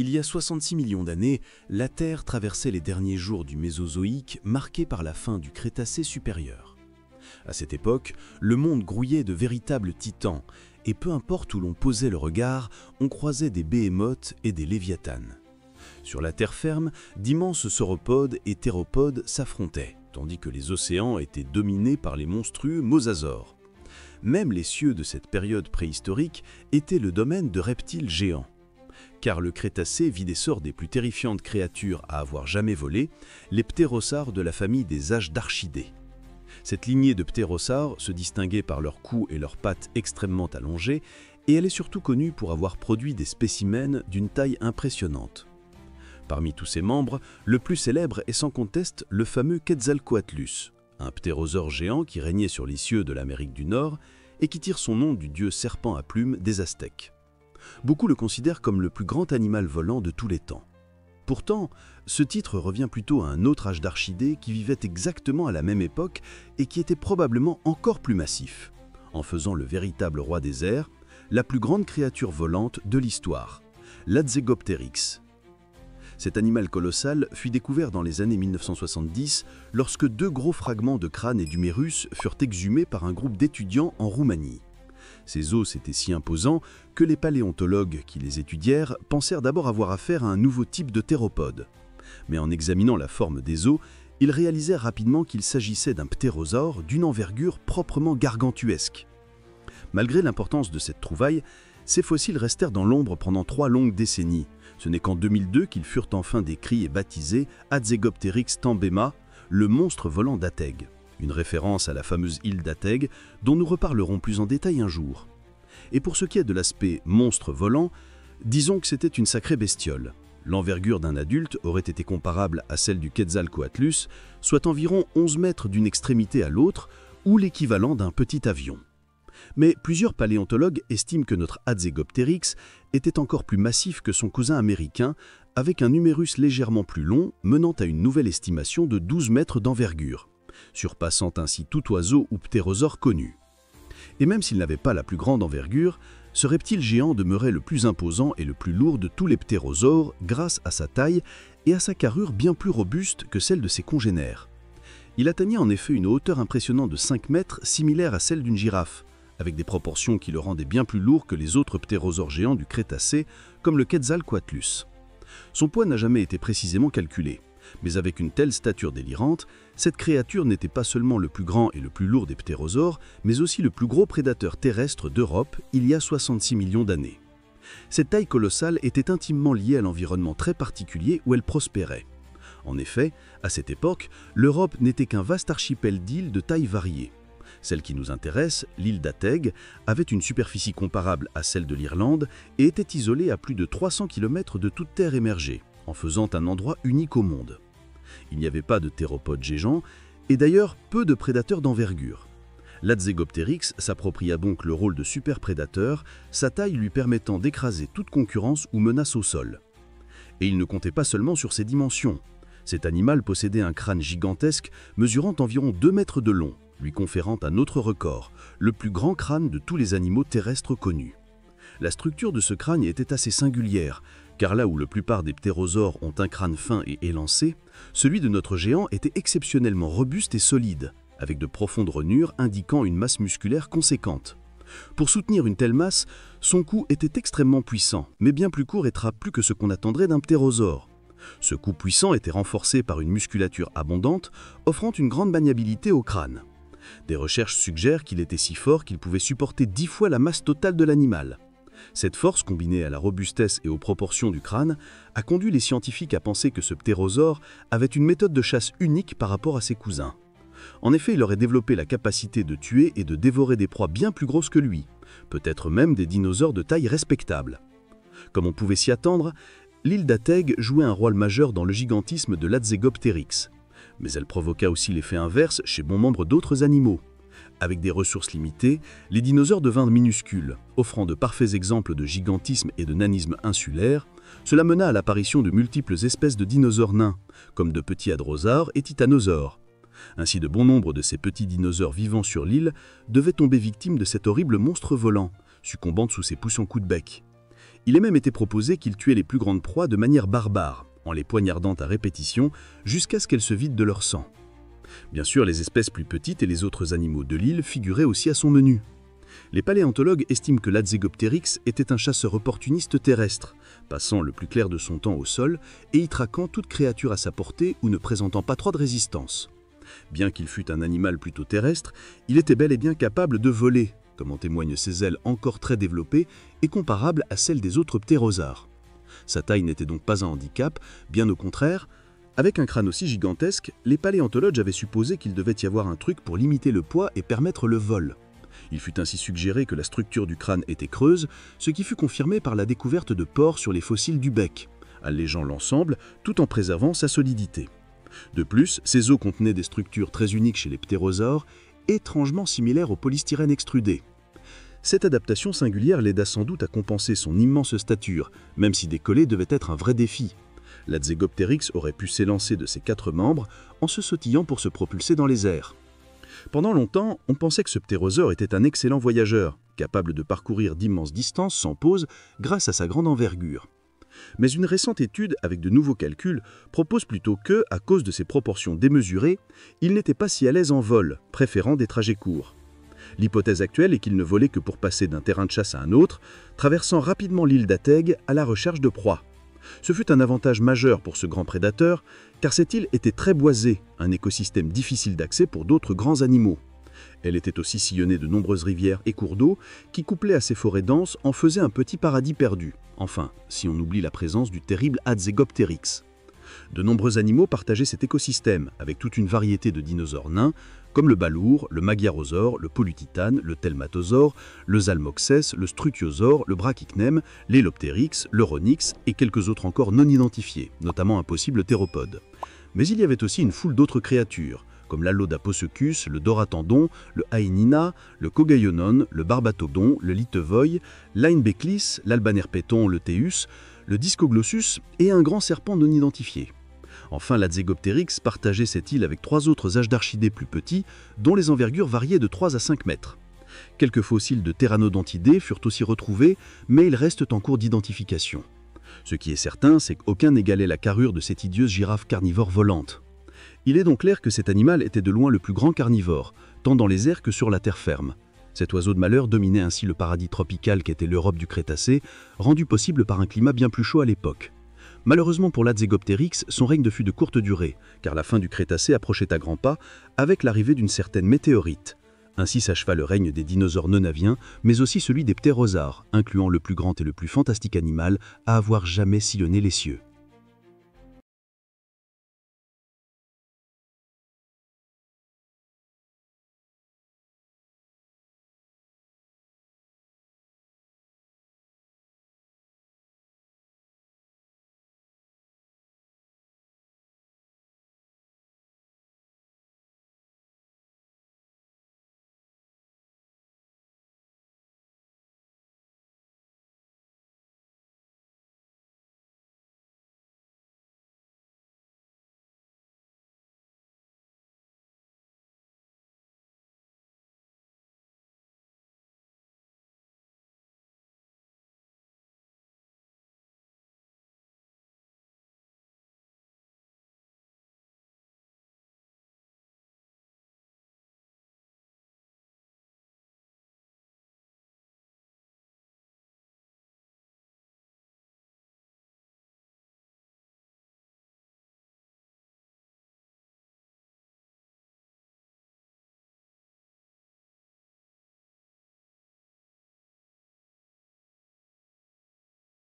Il y a 66 millions d'années, la Terre traversait les derniers jours du Mésozoïque marqués par la fin du Crétacé supérieur. À cette époque, le monde grouillait de véritables titans et peu importe où l'on posait le regard, on croisait des béhémoths et des léviathanes. Sur la terre ferme, d'immenses sauropodes et théropodes s'affrontaient, tandis que les océans étaient dominés par les monstrueux mosasaures. Même les cieux de cette période préhistorique étaient le domaine de reptiles géants. Car le Crétacé vit d'essor des plus terrifiantes créatures à avoir jamais volé, les ptérosaures de la famille des âges d'Archidés. Cette lignée de ptérosaures se distinguait par leur cou et leurs pattes extrêmement allongées, et elle est surtout connue pour avoir produit des spécimens d'une taille impressionnante. Parmi tous ses membres, le plus célèbre est sans conteste le fameux Quetzalcoatlus, un ptérosaure géant qui régnait sur les cieux de l'Amérique du Nord et qui tire son nom du dieu serpent à plumes des Aztèques. Beaucoup le considèrent comme le plus grand animal volant de tous les temps. Pourtant, ce titre revient plutôt à un autre âge d'Archidés qui vivait exactement à la même époque et qui était probablement encore plus massif, en faisant le véritable roi des airs, la plus grande créature volante de l'histoire, l'Adzegopteryx. Cet animal colossal fut découvert dans les années 1970 lorsque 2 gros fragments de crâne et d'humérus furent exhumés par un groupe d'étudiants en Roumanie. Ces os étaient si imposants que les paléontologues qui les étudièrent pensèrent d'abord avoir affaire à un nouveau type de théropode. Mais en examinant la forme des os, ils réalisèrent rapidement qu'il s'agissait d'un ptérosaure d'une envergure proprement gargantuesque. Malgré l'importance de cette trouvaille, ces fossiles restèrent dans l'ombre pendant 3 longues décennies. Ce n'est qu'en 2002 qu'ils furent enfin décrits et baptisés Adzegopteryx thambema, le monstre volant d'Ateg, une référence à la fameuse île d'Ateg dont nous reparlerons plus en détail un jour. Et pour ce qui est de l'aspect monstre volant, disons que c'était une sacrée bestiole. L'envergure d'un adulte aurait été comparable à celle du Quetzalcoatlus, soit environ 11 mètres d'une extrémité à l'autre, ou l'équivalent d'un petit avion. Mais plusieurs paléontologues estiment que notre Adzegopteryx était encore plus massif que son cousin américain, avec un humérus légèrement plus long, menant à une nouvelle estimation de 12 mètres d'envergure, surpassant ainsi tout oiseau ou ptérosaure connu. Et même s'il n'avait pas la plus grande envergure, ce reptile géant demeurait le plus imposant et le plus lourd de tous les ptérosaures grâce à sa taille et à sa carrure bien plus robuste que celle de ses congénères. Il atteignait en effet une hauteur impressionnante de 5 mètres, similaire à celle d'une girafe, avec des proportions qui le rendaient bien plus lourd que les autres ptérosaures géants du Crétacé, comme le Quetzalcoatlus. Son poids n'a jamais été précisément calculé, mais avec une telle stature délirante, cette créature n'était pas seulement le plus grand et le plus lourd des ptérosaures, mais aussi le plus gros prédateur terrestre d'Europe il y a 66 millions d'années. Cette taille colossale était intimement liée à l'environnement très particulier où elle prospérait. En effet, à cette époque, l'Europe n'était qu'un vaste archipel d'îles de taille variée. Celle qui nous intéresse, l'île d'Ateg, avait une superficie comparable à celle de l'Irlande et était isolée à plus de 300 km de toute terre émergée, en faisant un endroit unique au monde. Il n'y avait pas de théropodes géants et d'ailleurs peu de prédateurs d'envergure. L'Adzegopteryx s'appropria donc le rôle de super-prédateur, sa taille lui permettant d'écraser toute concurrence ou menace au sol. Et il ne comptait pas seulement sur ses dimensions. Cet animal possédait un crâne gigantesque mesurant environ 2 mètres de long, lui conférant un autre record, le plus grand crâne de tous les animaux terrestres connus. La structure de ce crâne était assez singulière, car là où la plupart des ptérosaures ont un crâne fin et élancé, celui de notre géant était exceptionnellement robuste et solide, avec de profondes rainures indiquant une masse musculaire conséquente. Pour soutenir une telle masse, son cou était extrêmement puissant, mais bien plus court et trapu que ce qu'on attendrait d'un ptérosaure. Ce cou puissant était renforcé par une musculature abondante, offrant une grande maniabilité au crâne. Des recherches suggèrent qu'il était si fort qu'il pouvait supporter 10 fois la masse totale de l'animal. Cette force, combinée à la robustesse et aux proportions du crâne, a conduit les scientifiques à penser que ce ptérosaure avait une méthode de chasse unique par rapport à ses cousins. En effet, il aurait développé la capacité de tuer et de dévorer des proies bien plus grosses que lui, peut-être même des dinosaures de taille respectable. Comme on pouvait s'y attendre, l'île d'Ateg jouait un rôle majeur dans le gigantisme de l'Adzegopteryx. Mais elle provoqua aussi l'effet inverse chez bon nombre d'autres animaux. Avec des ressources limitées, les dinosaures devinrent minuscules, offrant de parfaits exemples de gigantisme et de nanisme insulaire. Cela mena à l'apparition de multiples espèces de dinosaures nains, comme de petits hadrosaures et titanosaures. Ainsi, de bon nombre de ces petits dinosaures vivant sur l'île devaient tomber victimes de cet horrible monstre volant, succombant sous ses puissants coups de bec. Il a même été proposé qu'il tuait les plus grandes proies de manière barbare, en les poignardant à répétition jusqu'à ce qu'elles se vident de leur sang. Bien sûr, les espèces plus petites et les autres animaux de l'île figuraient aussi à son menu. Les paléontologues estiment que l'Adzegopteryx était un chasseur opportuniste terrestre, passant le plus clair de son temps au sol et y traquant toute créature à sa portée ou ne présentant pas trop de résistance. Bien qu'il fût un animal plutôt terrestre, il était bel et bien capable de voler, comme en témoignent ses ailes encore très développées et comparables à celles des autres ptérosaures. Sa taille n'était donc pas un handicap, bien au contraire. Avec un crâne aussi gigantesque, les paléontologues avaient supposé qu'il devait y avoir un truc pour limiter le poids et permettre le vol. Il fut ainsi suggéré que la structure du crâne était creuse, ce qui fut confirmé par la découverte de pores sur les fossiles du bec, allégeant l'ensemble tout en préservant sa solidité. De plus, ces os contenaient des structures très uniques chez les ptérosaures, étrangement similaires au polystyrène extrudé. Cette adaptation singulière l'aida sans doute à compenser son immense stature, même si décoller devait être un vrai défi. L'Adzegopteryx aurait pu s'élancer de ses 4 membres en se sautillant pour se propulser dans les airs. Pendant longtemps, on pensait que ce ptérosaure était un excellent voyageur, capable de parcourir d'immenses distances sans pause grâce à sa grande envergure. Mais une récente étude, avec de nouveaux calculs, propose plutôt que, à cause de ses proportions démesurées, il n'était pas si à l'aise en vol, préférant des trajets courts. L'hypothèse actuelle est qu'il ne volait que pour passer d'un terrain de chasse à un autre, traversant rapidement l'île d'Ateg à la recherche de proies. Ce fut un avantage majeur pour ce grand prédateur, car cette île était très boisée, un écosystème difficile d'accès pour d'autres grands animaux. Elle était aussi sillonnée de nombreuses rivières et cours d'eau qui, couplés à ces forêts denses, en faisaient un petit paradis perdu. Enfin, si on oublie la présence du terrible Adzegopteryx. De nombreux animaux partageaient cet écosystème, avec toute une variété de dinosaures nains, comme le balourd, le magyarosaure, le polutitane, le telmatosaure, le zalmoxès, le strutiosaure, le brachycnème, l'éloptérix, l'euronix et quelques autres encore non identifiés, notamment un possible théropode. Mais il y avait aussi une foule d'autres créatures, comme l'Allodaposuchus, le Doratendon, le Haenina, le Cogaionon, le Barbatodon, le Litevoy, l'Einbeklis, l'Albanerpeton, le Théus, le Discoglossus et un grand serpent non identifié. Enfin, l'Adzegopteryx partageait cette île avec 3 autres Ashdarchidés plus petits, dont les envergures variaient de 3 à 5 mètres. Quelques fossiles de Pteranodontidae furent aussi retrouvés, mais ils restent en cours d'identification. Ce qui est certain, c'est qu'aucun n'égalait la carrure de cette idieuse girafe carnivore volante. Il est donc clair que cet animal était de loin le plus grand carnivore, tant dans les airs que sur la terre ferme. Cet oiseau de malheur dominait ainsi le paradis tropical qu'était l'Europe du Crétacé, rendu possible par un climat bien plus chaud à l'époque. Malheureusement pour l'Adzegopteryx, son règne fut de courte durée, car la fin du Crétacé approchait à grands pas avec l'arrivée d'une certaine météorite. Ainsi s'acheva le règne des dinosaures non aviens, mais aussi celui des ptérosaures, incluant le plus grand et le plus fantastique animal à avoir jamais sillonné les cieux.